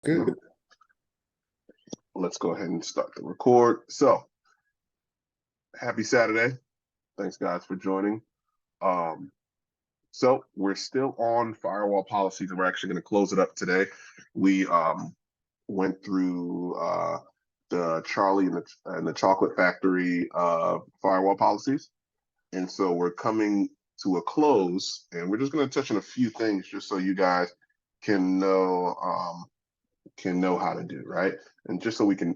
Good. Let's go ahead and start the record. So, happy Saturday. Thanks, guys, for joining. So we're still on firewall policies, and we're actually going to close it up today. We went through the Charlie and the Chocolate Factory firewall policies, and so we're coming to a close, and we're just going to touch on a few things just so you guys can know how to do, right? And just so we can,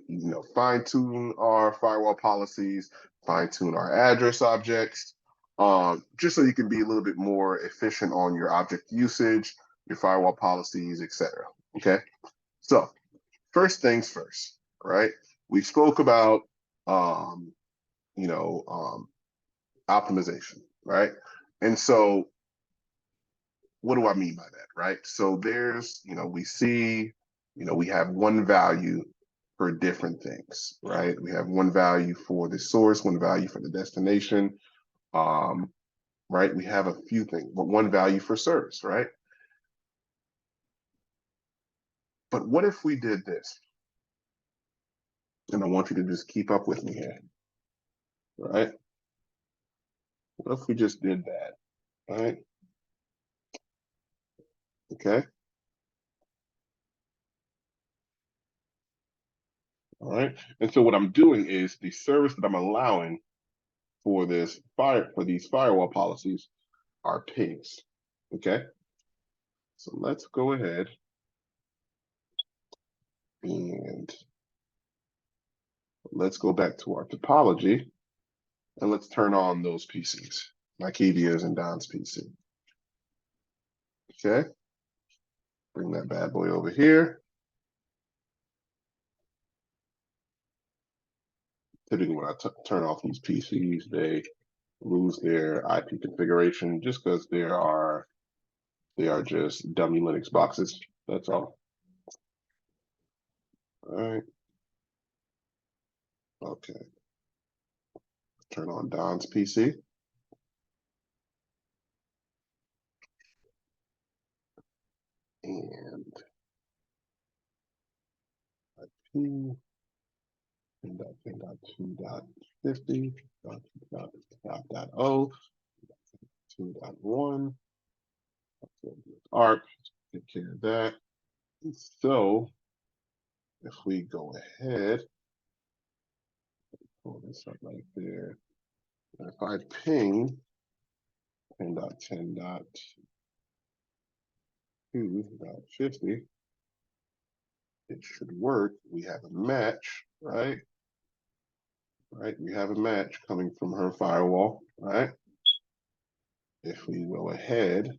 fine tune our firewall policies, fine tune our address objects, just so you can be a little bit more efficient on your object usage, your firewall policies, etc. Okay. So first things first, right? We spoke about, optimization, right? And so what do I mean by that, right? So there's, we see, we have one value for different things, right? We have one value for the source, one value for the destination, right? We have a few things, but one value for service, right? But what if we did this? And I want you to just keep up with me here, right? What if we just did that, right? Okay. All right. And so what I'm doing is the service that I'm allowing for these firewall policies are pings. Okay. So let's go ahead and let's go back to our topology and let's turn on those PCs, Nikidia's and Don's PC. Okay. Bring that bad boy over here. Typically, when I turn off these PCs, they lose their IP configuration just because they are just dummy Linux boxes. That's all. All right. Okay. Turn on Don's PC. And IP 10.2.50.0, 2.1, ARP, take care of that. So if we go ahead, pull this up right there. If I ping 10.10.2.50, it should work. We have a match, right? Right, we have a match coming from her firewall, right? If we go ahead,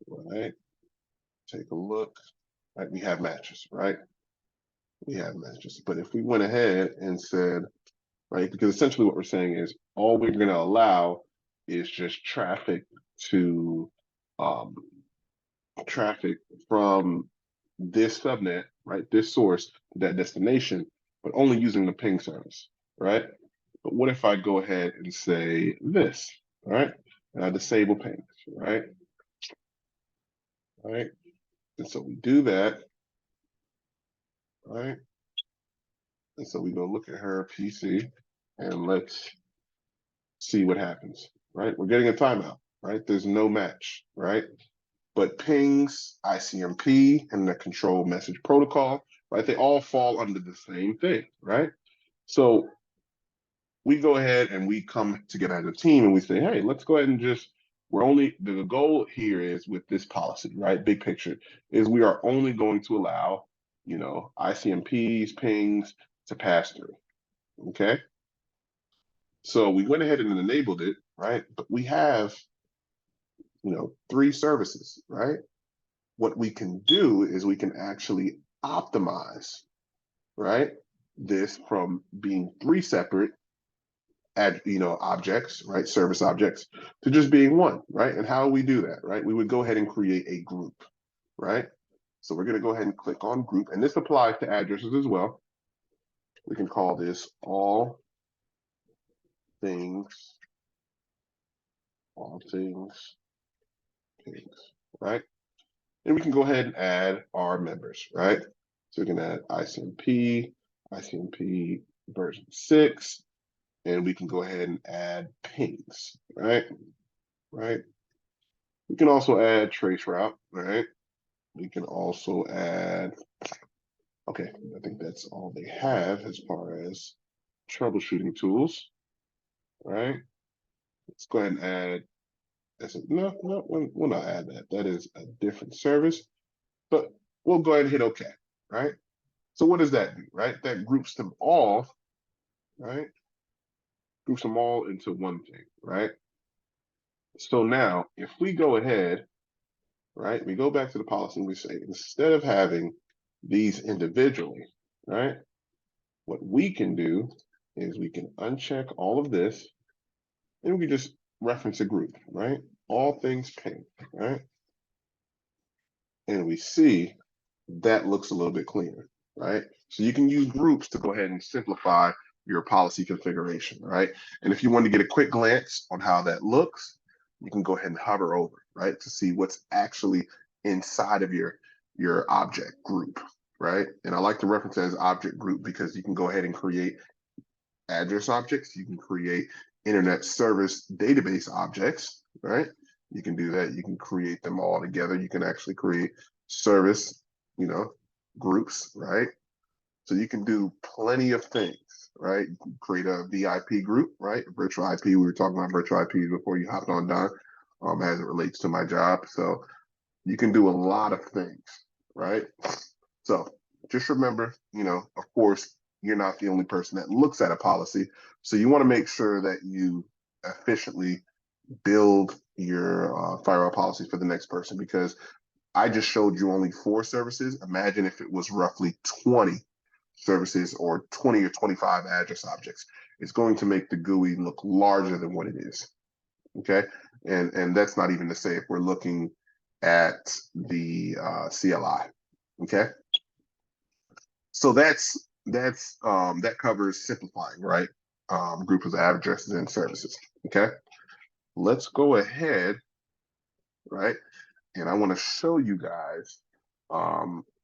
right, take a look, right, we have matches, right? We have matches. But if we went ahead and said, right, because essentially what we're saying is all we're going to allow is just traffic to traffic from this subnet, right, this source to that destination, but only using the ping service, right? But what if I go ahead and say this, right? And I disable pings, right? Right. And so we do that, right? And so we go look at her PC and let's see what happens, right? We're getting a timeout, right? There's no match, right? But pings, ICMP, and the control message protocol, right? They all fall under the same thing, right? So we go ahead and we come together as a team and we say, hey, let's go ahead and just, the goal here is with this policy, right? Big picture is we are only going to allow, ICMPs, pings to pass through, okay? So we went ahead and enabled it, right? But we have, 3 services, right? What we can do is we can actually optimize, right? This from being 3 separate objects, right? Service objects to just being one, right? And how we do that, right? We would go ahead and create a group, right? So we're going to go ahead and click on group, and this applies to addresses as well. We can call this all things pings, right? And we can go ahead and add our members, right? So we can add ICMP version 6, and we can go ahead and add pings, right? We can also add traceroute, right? We can also add, okay, I think that's all they have as far as troubleshooting tools, right? Let's go ahead and add, no, we'll not add that. That is a different service, but we'll go ahead and hit OK, right? So what does that do, right? That groups them all, right? Groups them all into one thing, right? So now, if we go ahead, right, we go back to the policy and we say, instead of having these individually, right, what we can do is we can uncheck all of this and we can just reference a group, right? All things ping, right? And we see that looks a little bit cleaner, right? So you can use groups to go ahead and simplify your policy configuration, right? And if you want to get a quick glance on how that looks, you can go ahead and hover over, right, to see what's actually inside of your object group, right? And I like to reference it as object group because you can go ahead and create address objects, you can create internet service database objects, right? You can do that. You can create them all together. You can actually create service, groups, right? So you can do plenty of things, right? You can create a VIP group, right? Virtual IP. We were talking about virtual IPs before you hopped on, Don, as it relates to my job. So you can do a lot of things, right? So just remember, of course, you're not the only person that looks at a policy. So you want to make sure that you efficiently build your firewall policies for the next person, because I just showed you only 4 services. Imagine if it was roughly 20 services or 20 or 25 address objects. It's going to make the GUI look larger than what it is. Okay. And that's not even to say if we're looking at the CLI. Okay. So that covers simplifying, right? Groups of addresses and services. Okay. Let's go ahead, right? And I want to show you guys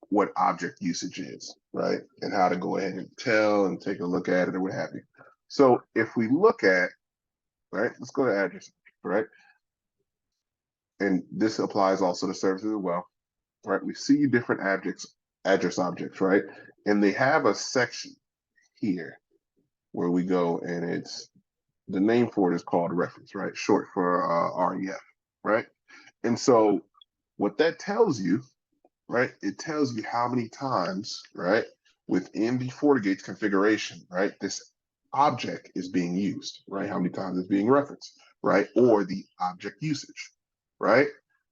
what object usage is, right? And how to go ahead and tell and take a look at it or what have you. So if we look at, right, let's go to address, right? And this applies also to services as well, right? We see different address objects, right? And they have a section here where we go and it's, the name for it is called reference, right? Short for REF, right? And so what that tells you, right? It tells you how many times, right, within the FortiGate configuration, right, this object is being used, right? How many times it's being referenced, right? Or the object usage, right?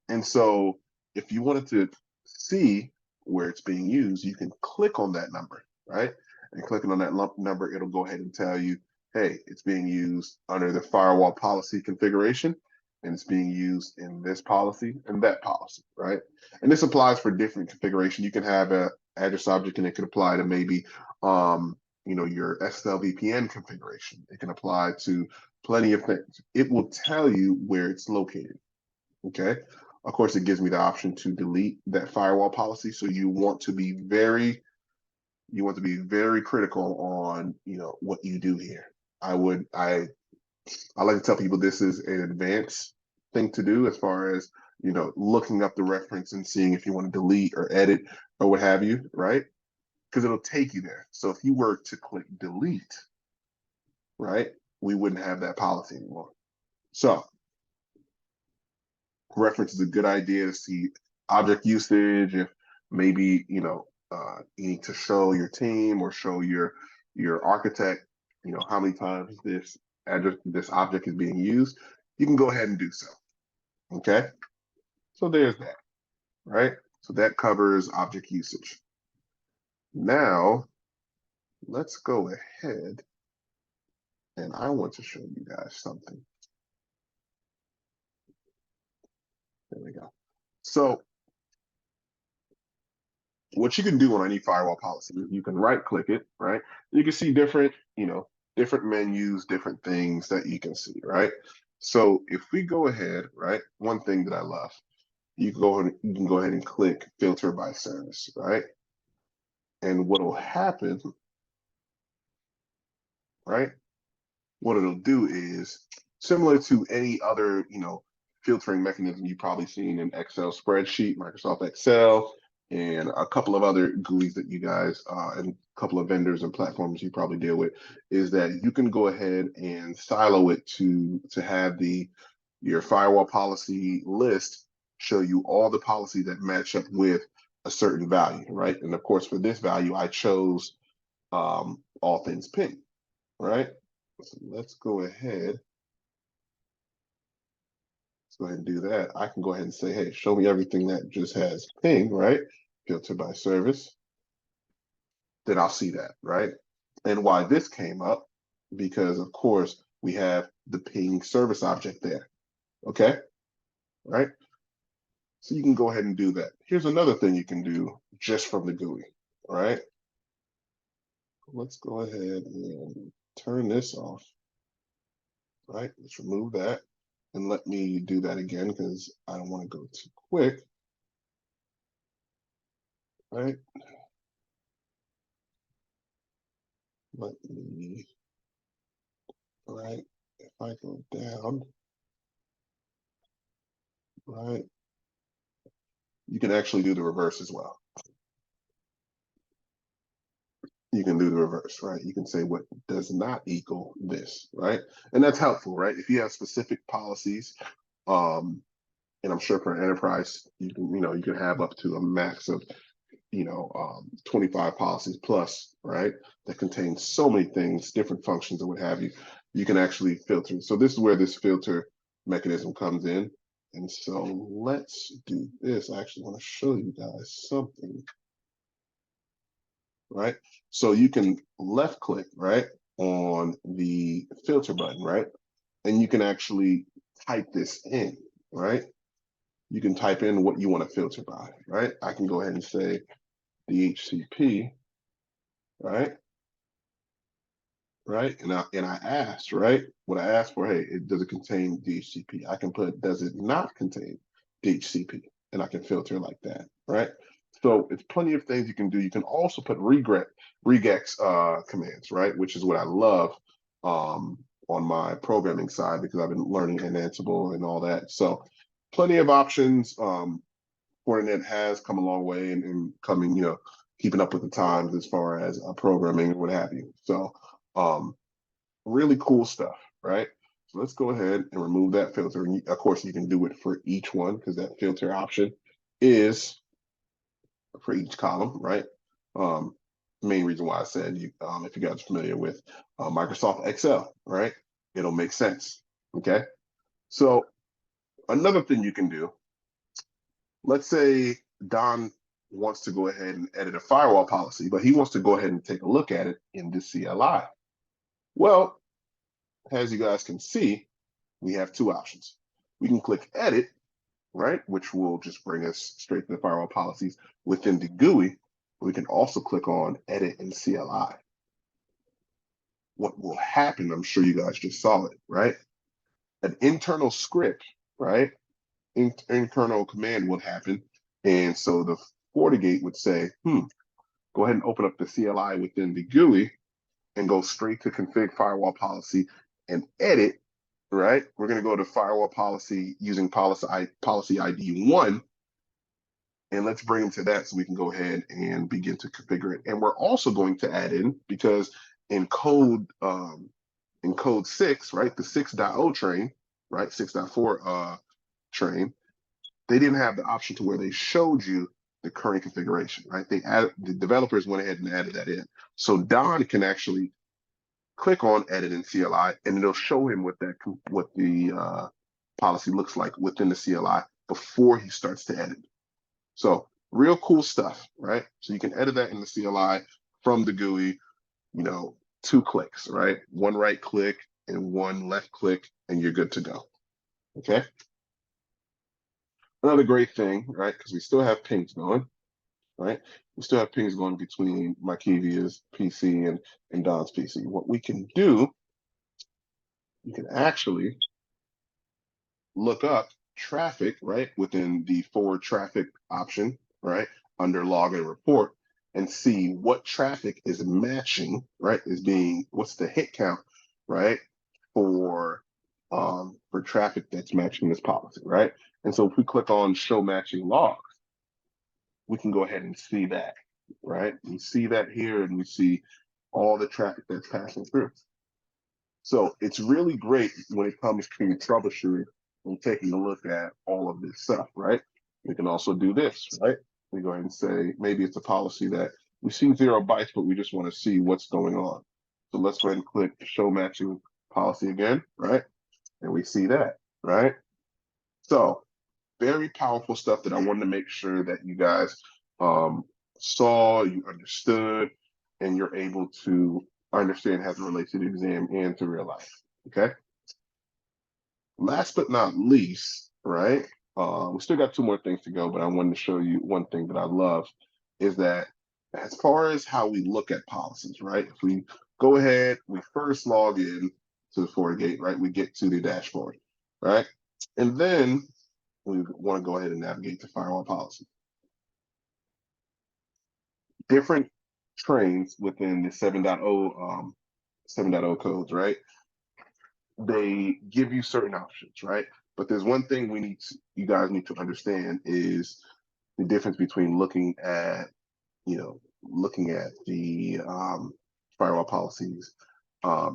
And so if you wanted to see where it's being used, you can click on that number, right? And clicking on that number, it'll go ahead and tell you, hey, it's being used under the firewall policy configuration, and it's being used in this policy and that policy, right? And this applies for different configuration. You can have a address object and it could apply to maybe your SSL VPN configuration. It can apply to plenty of things. It will tell you where it's located. Okay. Of course, it gives me the option to delete that firewall policy. So you want to be very critical on what you do here. I like to tell people this is an advanced thing to do as far as looking up the reference and seeing if you want to delete or edit or what have you, right? Because it'll take you there. So if you were to click delete, right, we wouldn't have that policy anymore. So reference is a good idea to see object usage. If maybe you need to show your team or show your architect how many times this object is being used, you can go ahead and do so. Okay, so there's that, right? So that covers object usage. Now let's go ahead and I want to show you guys something. There we go. So what you can do on any firewall policy, you can right click it, right? You can see different menus, different things that you can see, right? So if we go ahead, right, one thing that I love you can go ahead and click filter by service, right? And what will happen, right? What it'll do is similar to any other, filtering mechanism you've probably seen in Excel spreadsheet, Microsoft Excel, and a couple of other GUIs that you guys and a couple of vendors and platforms you probably deal with, is that you can go ahead and silo it to have your firewall policy list show you all the policies that match up with a certain value, right? And of course, for this value, I chose all things ping, right? So let's go ahead. Let's go ahead and do that. I can go ahead and say, hey, show me everything that just has ping, right? Filter by service. Then I'll see that, right? And why this came up, because of course we have the ping service object there. Okay, right? So you can go ahead and do that. Here's another thing you can do just from the GUI, right? Let's go ahead and turn this off, right? Let's remove that. And let me do that again because I don't want to go too quick, right? Let me, right? If I go down, right? You can actually do the reverse as well. You can do the reverse, right? You can say what does not equal this, right? And that's helpful, right? If you have specific policies, and I'm sure for an enterprise, you can have up to a max of 25 policies plus, right? That contain so many things, different functions and what have you. You can actually filter. So this is where this filter mechanism comes in. And so let's do this. I actually want to show you guys something, right? So you can left click, right, on the filter button, right? And you can actually type this in, right? You can type in what you want to filter by, right? I can go ahead and say DHCP, right? Right? And I asked, right? When I asked for, hey, does it contain DHCP? I can put, does it not contain DHCP? And I can filter like that, right? So it's plenty of things you can do. You can also put regex commands, right? Which is what I love on my programming side because I've been learning in Ansible and all that. So plenty of options. Fortinet has come a long way and coming, keeping up with the times as far as programming and what have you. So really cool stuff, right? So let's go ahead and remove that filter. And of course, you can do it for each one because that filter option is for each column, right? Main reason why I said if you guys are familiar with Microsoft Excel, right? It'll make sense, okay? So another thing you can do, let's say Don wants to go ahead and edit a firewall policy, but he wants to go ahead and take a look at it in the CLI. Well, as you guys can see, we have two options. We can click edit, right, which will just bring us straight to the firewall policies within the GUI. We can also click on edit in CLI. What will happen, I'm sure you guys just saw it, right? An internal script, right? Internal command would happen. And so the FortiGate would say, go ahead and open up the CLI within the GUI and go straight to config firewall policy and edit, right? We're going to go to firewall policy using policy ID 1. And let's bring them to that so we can go ahead and begin to configure it. And we're also going to add in, because in code 6, right, the 6.0 train, right, 6.4 train, they didn't have the option to where they showed you the current configuration, right? The developers went ahead and added that in. So Don can actually click on edit in CLI and it'll show him what the policy looks like within the CLI before he starts to edit. So real cool stuff, right? So you can edit that in the CLI from the GUI, 2 clicks, right? 1 right click and 1 left click, and you're good to go. Okay. Another great thing, right? Because we still have pings going, right? We still have pings going between Makivia's PC and Don's PC. What we can do, you can actually look up traffic, right, within the forward traffic option, right, under log and report, and see what traffic is matching, right, what's the hit count, right, for traffic that's matching this policy, right? And so if we click on show matching logs, we can go ahead and see that, right? We see that here, and we see all the traffic that's passing through. So it's really great when it comes to troubleshooting and taking a look at all of this stuff, right? We can also do this, right? We go ahead and say, maybe it's a policy that we see 0 bytes, but we just want to see what's going on. So let's go ahead and click show matching policy again, right? And we see that, right? So very powerful stuff that I wanted to make sure that you guys saw, you understood, and you're able to understand how to relate to the exam and to real life. Okay. Last but not least, right? We still got 2 more things to go, but I wanted to show you one thing that I love is that as far as how we look at policies, right? If we go ahead, we first log in to the Fortigate, right? We get to the dashboard, right? And then we want to go ahead and navigate to Firewall Policy. Different trains within the 7.0 codes, right? They give you certain options, right? But there's one thing you guys need to understand is the difference between looking at the firewall policies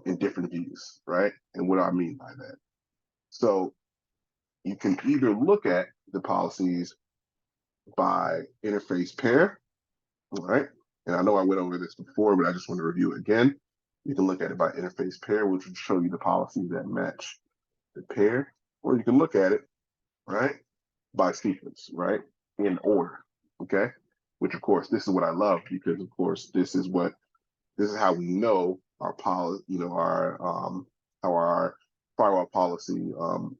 in different views, right? And what do I mean by that? So you can either look at the policies by interface pair, right? And I know I went over this before, but I just want to review it again. You can look at it by interface pair, which will show you the policies that match the pair, or you can look at it, right, by sequence, right, in order, okay? Which of course, this is what I love because of course, this is how we know our how our firewall policy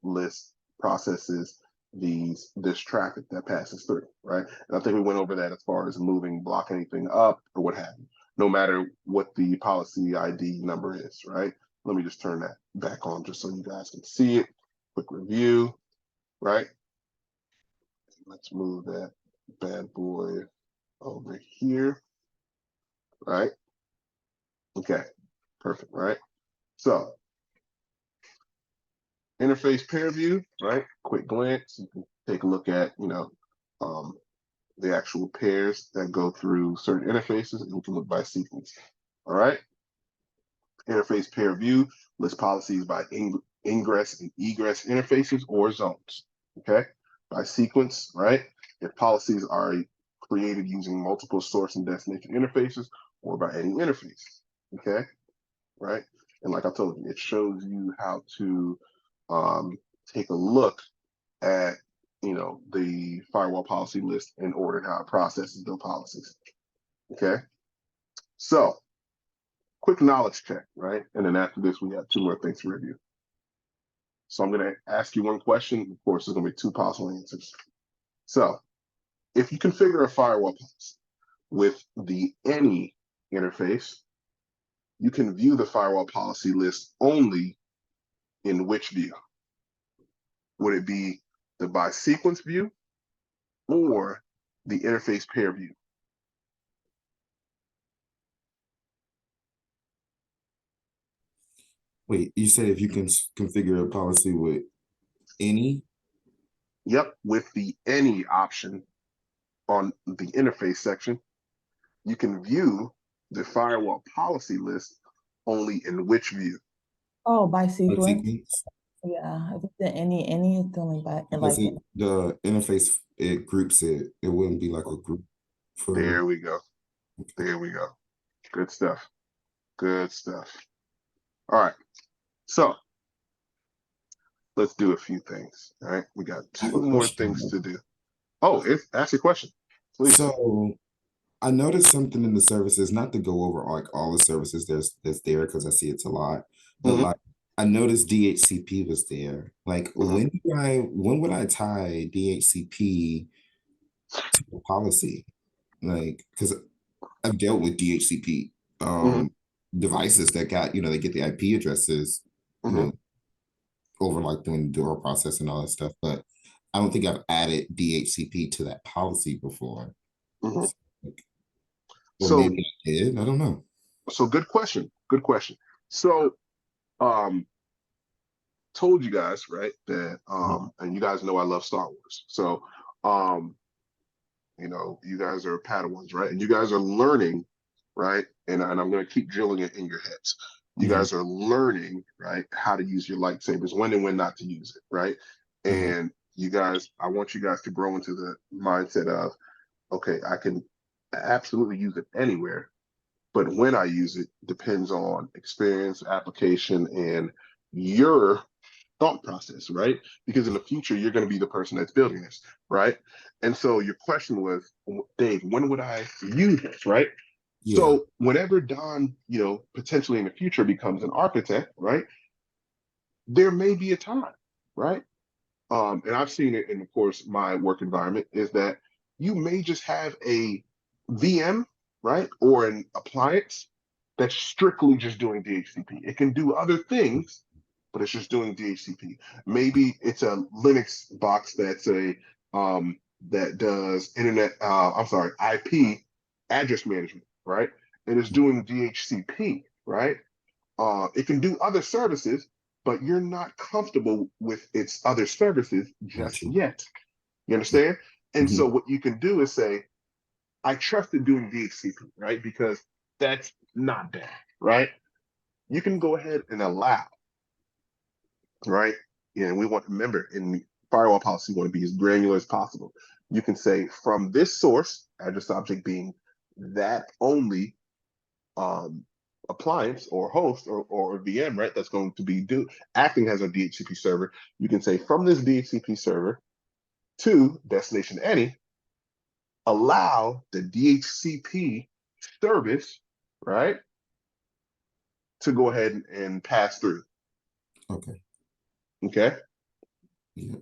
list processes this traffic that passes through, right? And I think we went over that as far as block anything up or what have you, no matter what the policy ID number is, right? Let me just turn that back on just so you guys can see it. Quick review, right? Let's move that bad boy over here, right? Okay, perfect, right? So interface pair view, right? Quick glance, you can take a look at, the actual pairs that go through certain interfaces, and you can look by sequence, all right? Interface pair view lists policies by ingress and egress interfaces or zones, okay? By sequence, right? If policies are created using multiple source and destination interfaces or by any interface, okay? Right? And like I told you, it shows you how to take a look at the firewall policy list in order how it processes those policies. Okay, so quick knowledge check, right? And then after this, we have 2 more things to review. So I'm going to ask you one question. Of course, there's going to be 2 possible answers. So if you configure a firewall policy with the any interface, you can view the firewall policy list only in which view? Would it be the by sequence view or the interface pair view? Wait, you said if you can configure a policy with any? Yep, with the any option on the interface section, you can view the firewall policy list only in which view? Oh, by By sequence. sequence? Yeah, I think the any is only by Because the interface, it groups it. It wouldn't be like a group for. There we go. There we go. Good stuff. Good stuff. All right. So let's do a few things. All right. We got 2 more things to do. Oh, ask a question, please. So I noticed something in the services, not to go over like all the services that's there because I see it's a lot, but like I noticed DHCP was there. Like when would I tie DHCP to the policy? Like because I've dealt with DHCP devices that got, they get the IP addresses, over like doing the DORA process and all that stuff. But I don't think I've added DHCP to that policy before. Mhm. So, like, or So, maybe I did. I don't know. so good question. Good question. So, um, told you guys, right, that and you guys know I love Star Wars. So, um, you guys are Padawans, right? And you guys are learning, right? And I'm gonna keep drilling it in your heads. You Mhm. guys are learning, right, how to use your lightsabers, when and when not to use it, right? Mhm. And you guys, I want you guys to grow into the mindset of, okay, I can absolutely use it anywhere, but when I use it depends on experience, application, and your thought process, right? Because in the future, you're going to be the person that's building this, right? And so your question was, Dave, when would I use this, right? Yeah. So whenever Don, potentially in the future becomes an architect, right? There may be a time, right? And I've seen it in, of course, my work environment is that you may just have a VM, right, or an appliance that's strictly just doing DHCP. It can do other things, but it's just doing DHCP. Maybe it's a Linux box that's that does IP address management, right, and it's doing DHCP, right. It can do other services, but you're not comfortable with its other services just Gotcha. yet. You understand? And so Mhm. what you can do is say, I trust in doing DHCP, right? Because that's not bad, right? You can go ahead and allow, right? And we want to remember in firewall policy, we want to be as granular as possible. You can say from this source, address object being that only um, appliance or host or VM, right? That's going to be acting as a DHCP server. You can say from this DHCP server to destination any, allow the DHCP service, right, to go ahead and pass through. Okay. Okay. Yeah.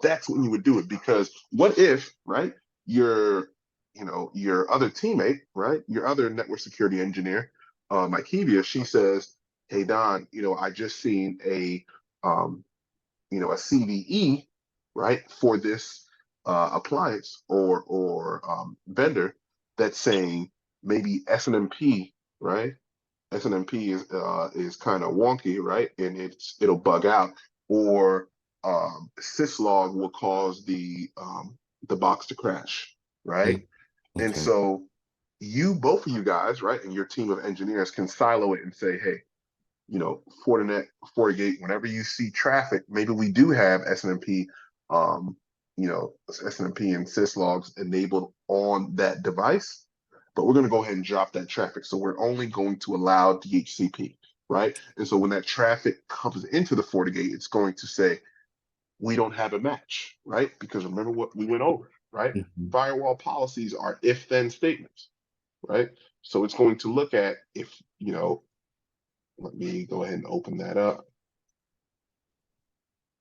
That's when you would do it, because what if, right, your your other teammate, right, your other network security engineer, Ikevia, she says, hey Don, I just seen a CVE, right, for this appliance or vendor that's saying maybe SNMP, right, SNMP is kind of wonky, right? And it'll bug out, or syslog will cause the box to crash, right? Mm. And Okay. so both of you guys, right, and your team of engineers can silo it and say, hey, Fortinet, Fortigate, whenever you see traffic, maybe we do have SNMP, SNMP and syslogs enabled on that device, but we're going to go ahead and drop that traffic. So we're only going to allow DHCP, right? And so when that traffic comes into the FortiGate, it's going to say, we don't have a match, right? Because remember what we went over, right? Mhm. Firewall policies are if-then statements, right? So it's going to look at if, let me go ahead and open that up,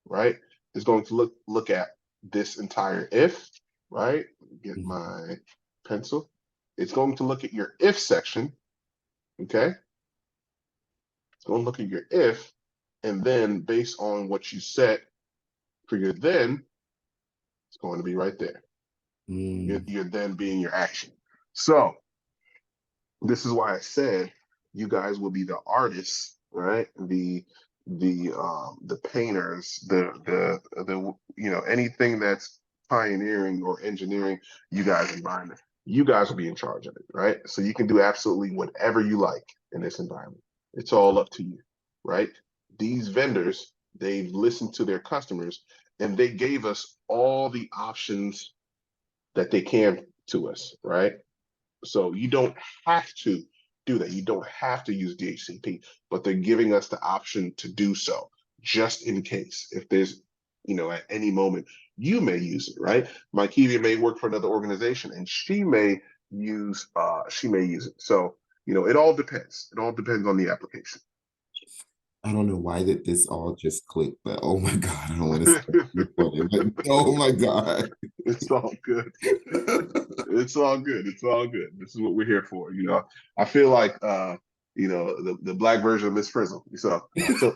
right? It's going to look at this entire if, right? Get Mhm. my pencil. It's going to look at your if section, okay? It's going to look at your if, and then based on what you set for your then, it's going to be right there. Mm. Your then being your action. So this is why I said you guys will be the artists, right? The painters, the anything that's pioneering or engineering you guys' environment. You guys will be in charge of it, right? So you can do absolutely whatever you like in this environment. It's all up to you, right? These vendors, they've listened to their customers and they gave us all the options that they can to us, right? So you don't have to do that. You don't have to use DHCP, but they're giving us the option to do so just in case. If there's, at any moment, you may use it, right? Mykevia may work for another organization and she may use it. So, it all depends. It all depends on the application. I don't know why that this all just clicked, but oh my God, I don't want to start recording, but oh my God. It's all good. It's all good. It's all good. This is what we're here for. I feel like the black version of Miss Frizzle. So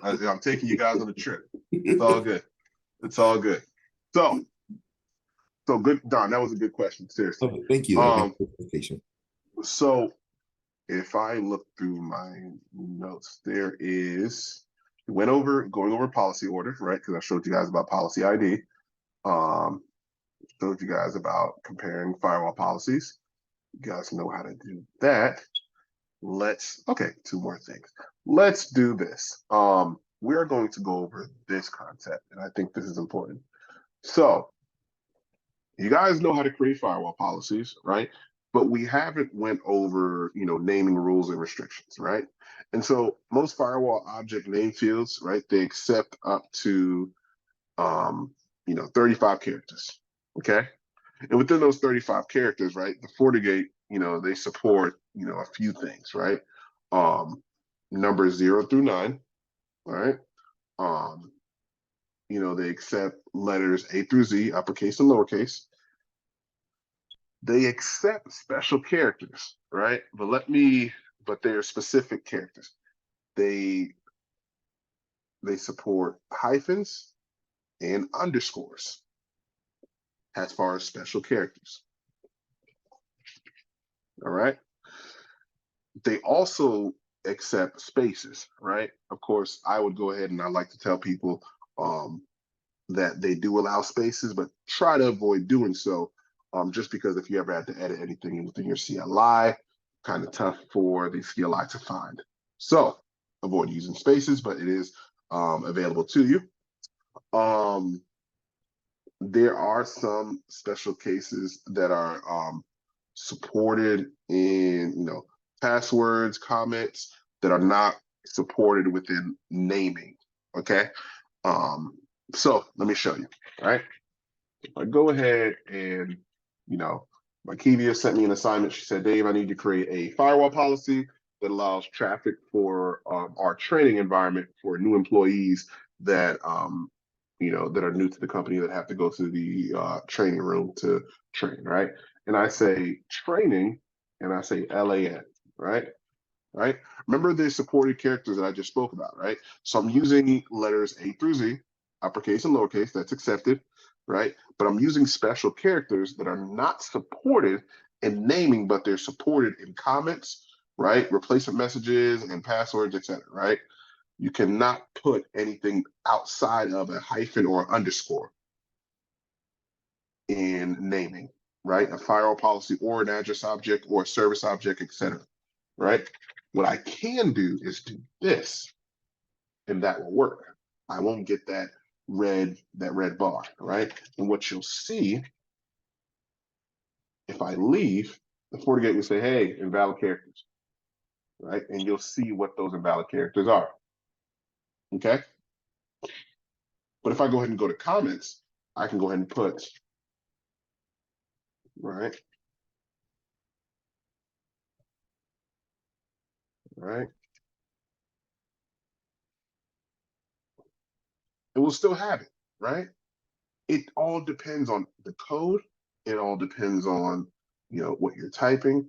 I'm taking you guys on a trip. It's all good. It's all good. So So good, Don, that was a good question, seriously. Oh, thank you. Thank you for the clarification. So if I look through my notes, there is, going over policy order, right? Because I showed you guys about policy ID. Showed you guys about comparing firewall policies. You guys know how to do that. Okay, two more things. Let's do this. We're going to go over this concept, and I think this is important. So you guys know how to create firewall policies, right? But we haven't went over, naming rules and restrictions, right? And so most firewall object name fields, right, they accept up to, 35 characters, okay? And within those 35 characters, right, the Fortigate, they support, a few things, right? Numbers 0 through 9, right? They accept letters A through Z, uppercase and lowercase. They accept special characters, right? But they're specific characters. They support hyphens and underscores as far as special characters. All right. They also accept spaces, right? Of course, I would go ahead and I like to tell people that they do allow spaces, but try to avoid doing so. Just because if you ever had to edit anything within your CLI, kind of tough for the CLI to find. So avoid using spaces, but it is available to you. There are some special cases that are supported in, passwords, comments that are not supported within naming, okay? So let me show you, all right? If I go ahead and, Makivia sent me an assignment. She said, Dave, I need to create a firewall policy that allows traffic for our training environment for new employees that, that are new to the company that have to go to the training room to train, right? And I say training, and I say LAN, right? Right? Remember the supported characters that I just spoke about, right? So I'm using letters A through Z, uppercase and lowercase, that's accepted, right? But I'm using special characters that are not supported in naming, but they're supported in comments, right? Replacement messages and passwords, etc., right? You cannot put anything outside of a hyphen or underscore in naming, right? A firewall policy or an address object or a service object, etc., right? What I can do is do this, and that will work. I won't get that red bar, right? And what you'll see, if I leave, the FortiGate will say, hey, invalid characters, right? And you'll see what those invalid characters are, okay? But if I go ahead and go to comments, I can go ahead and put, right? Right? It will still have it, right? It all depends on the code. It all depends on, what you're typing.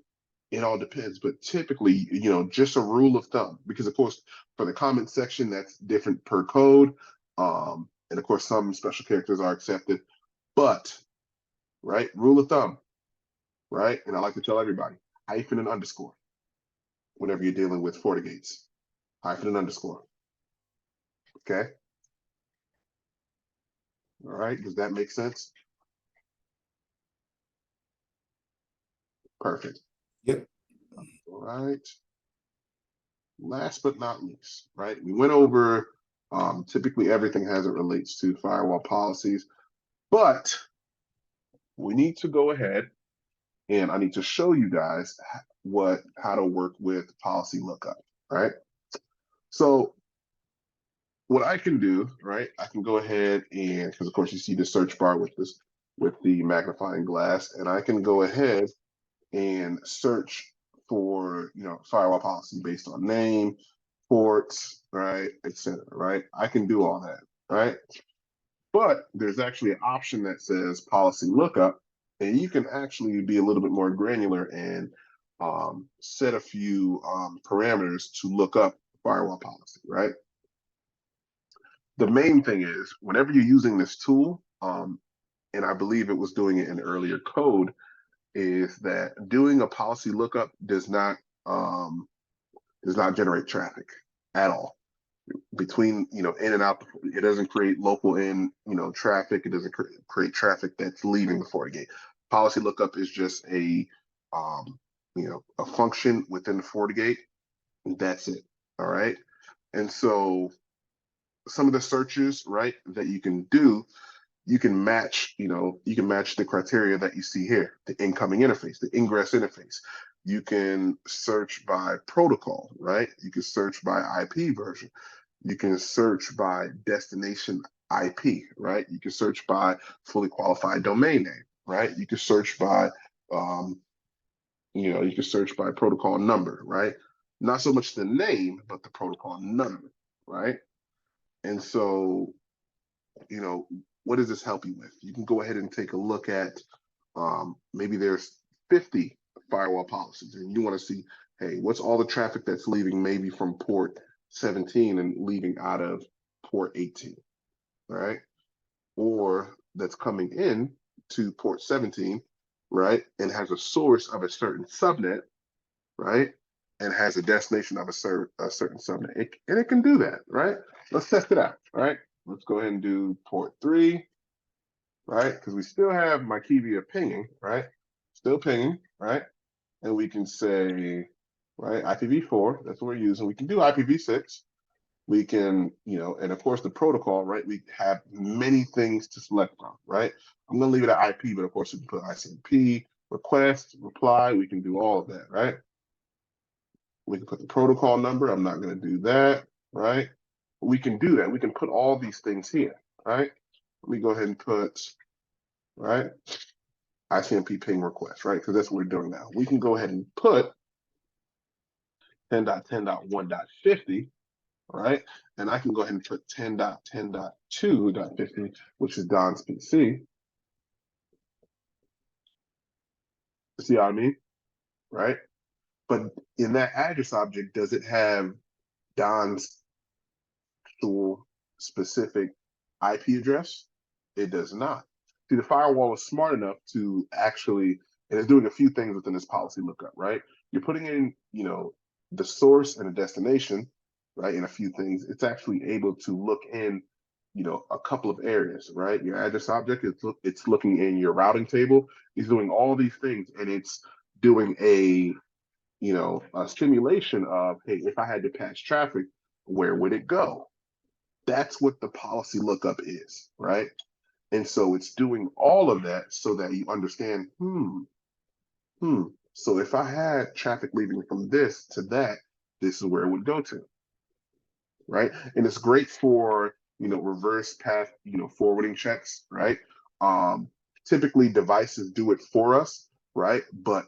It all depends, but typically, just a rule of thumb, because of course, for the comment section, that's different per code. And of course, some special characters are accepted, but, right, rule of thumb, right? And I like to tell everybody, hyphen and underscore, whenever you're dealing with FortiGates, hyphen and underscore, okay? All right, does that make sense? Perfect. Yep. All right. Last but not least, right? We went over typically everything as it relates to firewall policies, but we need to go ahead and I need to show you guys how to work with policy lookup, right? So what I can do, right? I can go ahead and, because of course you see the search bar with the magnifying glass, and I can go ahead and search for, firewall policy based on name, ports, right, etc., right? I can do all that, right? But there's actually an option that says policy lookup, and you can actually be a little bit more granular and set a few parameters to look up firewall policy, right? The main thing is whenever you're using this tool, and I believe it was doing it in earlier code, is that doing a policy lookup does not generate traffic at all between, in and out. It doesn't create local in, traffic. It doesn't create traffic that's leaving the FortiGate. Policy lookup is just a function within the FortiGate. That's it. All right. And so some of the searches, right, that you can do, you can match the criteria that you see here, the incoming interface, the ingress interface. You can search by protocol, right? You can search by IP version. You can search by destination IP, right? You can search by fully qualified domain name, right? You can search by, you can search by protocol number, right? Not so much the name, but the protocol number, right? And so, what does this help you with? You can go ahead and take a look at, maybe there's 50 firewall policies, and you want to see, hey, what's all the traffic that's leaving maybe from port 17 and leaving out of port 18, right? Or that's coming in to port 17, right? And has a source of a certain subnet, right? And has a destination of a certain subnet. And it can do that, right? Let's test it out, right? Let's go ahead and do port 3, right? Because we still have my key via pinging, right? Still pinging, right? And we can say, right, IPv4, that's what we're using. We can do IPv6. We can, and of course the protocol, right? We have many things to select from, right? I'm gonna leave it at IP, but of course we can put ICMP, request, reply. We can do all of that, right? We can put the protocol number. I'm not gonna do that, right? We can do that. We can put all these things here, right? Let me go ahead and put, right, ICMP ping request, right? Because that's what we're doing now. We can go ahead and put 10.10.1.50, right? And I can go ahead and put 10.10.2.50, which is Don's PC. See what I mean? Right? But in that address object, does it have Don's actual specific IP address? It does not. See, the firewall is smart enough to actually, and it's doing a few things within this policy lookup, right? You're putting in, the source and the destination, right? And a few things. It's actually able to look in, a couple of areas, right? Your address object, it's looking in your routing table. It's doing all these things, and it's doing a simulation of, hey, if I had to patch traffic, where would it go? That's what the policy lookup is, right? And so it's doing all of that so that you understand, so if I had traffic leaving from this to that, this is where it would go to, right? And it's great for, reverse path, forwarding checks, right? Typically devices do it for us, right? But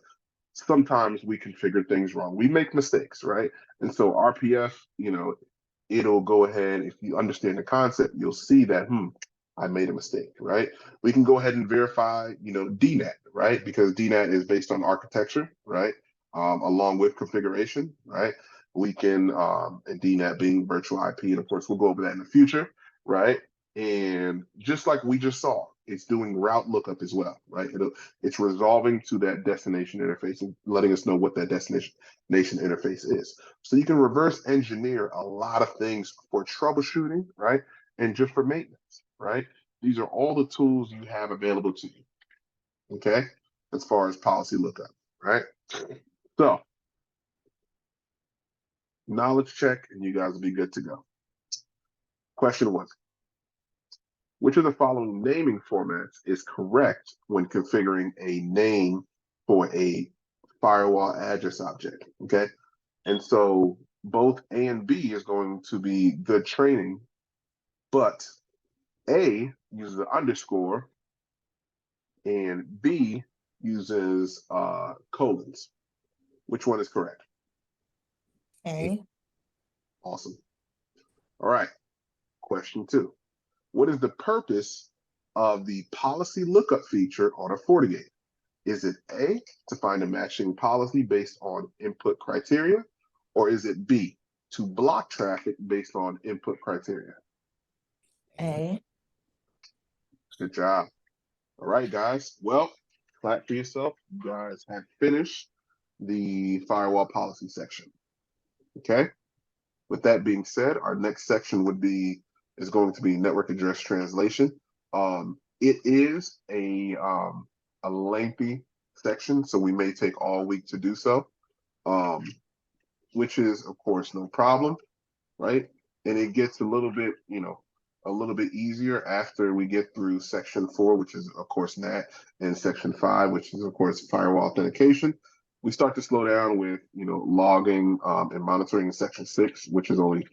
sometimes we configure things wrong. We make mistakes, right? And so RPF, it'll go ahead, if you understand the concept, you'll see that, I made a mistake, right? We can go ahead and verify, DNAT, right? Because DNAT is based on architecture, right? Along with configuration, right? We can, and DNAT being virtual IP, and of course, we'll go over that in the future, right? And just like we just saw, it's doing route lookup as well, right? It's resolving to that destination interface and letting us know what that destination interface is. So you can reverse engineer a lot of things for troubleshooting, right? And just for maintenance, right? These are all the tools you have available to you, okay? As far as policy lookup, right? So, knowledge check, and you guys will be good to go. Question 1. Which of the following naming formats is correct when configuring a name for a firewall address object, okay? And so both A and B is going to be good training, but A uses an underscore and B uses colons. Which one is correct? A. Awesome. All right. Question 2. What is the purpose of the policy lookup feature on a FortiGate? Is it A, to find a matching policy based on input criteria, or is it B, to block traffic based on input criteria? A. Good job. All right, guys. Well, clap for yourself. You guys have finished the firewall policy section. Okay. With that being said, our next section is going to be network address translation. It is a lengthy section, so we may take all week to do so, which is of course no problem, right? And it gets a little bit, a little bit easier after we get through section 4, which is of course NAT, and section 5, which is of course firewall authentication. We start to slow down with, logging and monitoring in section 6, which is only,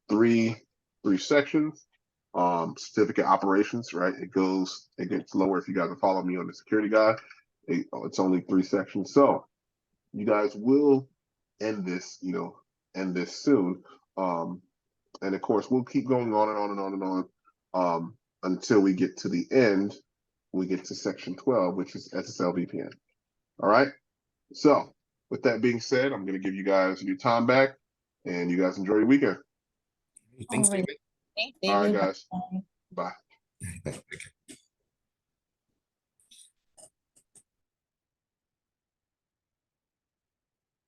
three sections. Certificate operations, right? It gets lower if you guys are following me on the security guide. It's only 3 sections. So you guys will end this, end this soon. And of course, we'll keep going on and on and on and on until we get to the end. We get to section 12, which is SSL VPN. All right. So with that being said, I'm going to give you guys your time back, and you guys enjoy your weekend. Thanks, All right. David. Thanks, All right, David. guys. Bye. Bye. Okay.